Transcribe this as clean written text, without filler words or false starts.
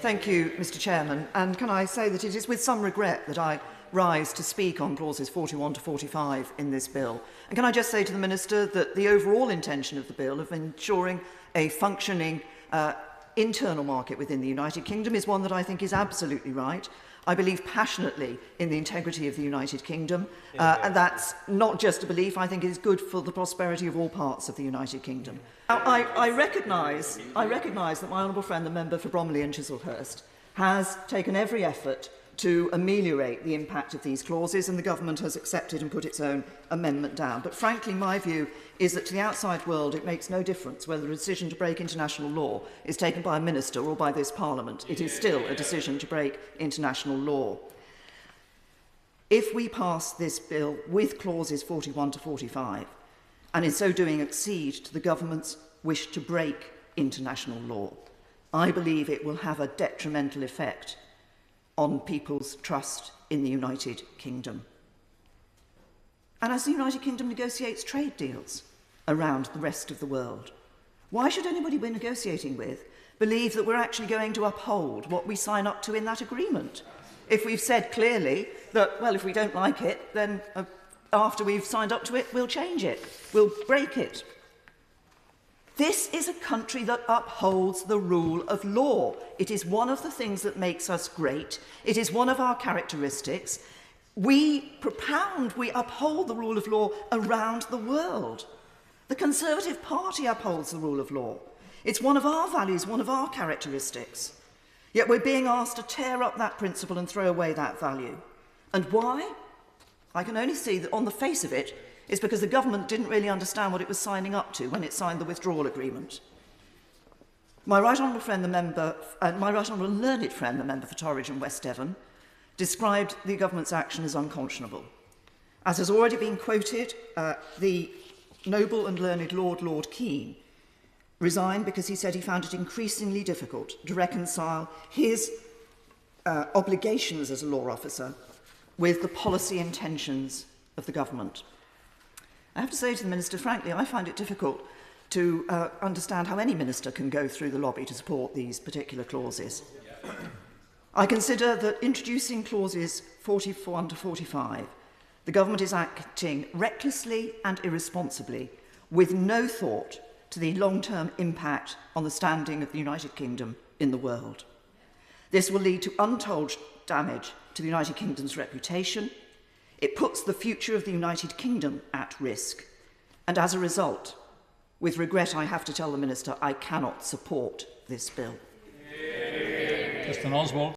Thank you, Mr Chairman. And can I say that it is with some regret that I rise to speak on clauses 41 to 45 in this bill. And can I just say to the Minister that the overall intention of the bill of ensuring a functioning internal market within the United Kingdom is one that I think is absolutely right. I believe passionately in the integrity of the United Kingdom, and that's not just a belief. I think it is good for the prosperity of all parts of the United Kingdom. Now, I recognise that my honourable friend, the member for Bromley and Chislehurst, has taken every effort to ameliorate the impact of these clauses, and the government has accepted and put its own amendment down. But frankly, my view is that to the outside world it makes no difference whether a decision to break international law is taken by a minister or by this Parliament. It is still a decision to break international law. If we pass this bill with clauses 41 to 45, and in so doing accede to the government's wish to break international law, I believe it will have a detrimental effect on people's trust in the United Kingdom. And as the United Kingdom negotiates trade deals around the rest of the world, why should anybody we're negotiating with believe that we're actually going to uphold what we sign up to in that agreement? If we've said clearly that, well, if we don't like it, then after we've signed up to it, we'll change it, we'll break it. This is a country that upholds the rule of law. It is one of the things that makes us great. It is one of our characteristics. We uphold the rule of law around the world. The Conservative Party upholds the rule of law. It's one of our values, one of our characteristics. Yet we're being asked to tear up that principle and throw away that value. And why? I can only see that on the face of it, is because the government didn't really understand what it was signing up to when it signed the Withdrawal Agreement. My right honourable friend, the member, my right honourable learned friend, the member for Torridge and West Devon, described the government's action as unconscionable. As has already been quoted, the noble and learned Lord Keane resigned because he said he found it increasingly difficult to reconcile his obligations as a law officer with the policy intentions of the government. I have to say to the Minister, frankly, I find it difficult to understand how any minister can go through the lobby to support these particular clauses. I consider that introducing clauses 41 to 45, the government is acting recklessly and irresponsibly with no thought to the long-term impact on the standing of the United Kingdom in the world. This will lead to untold damage to the United Kingdom's reputation. It puts the future of the United Kingdom at risk. And as a result, with regret, I have to tell the Minister I cannot support this bill. Mr. Oswald.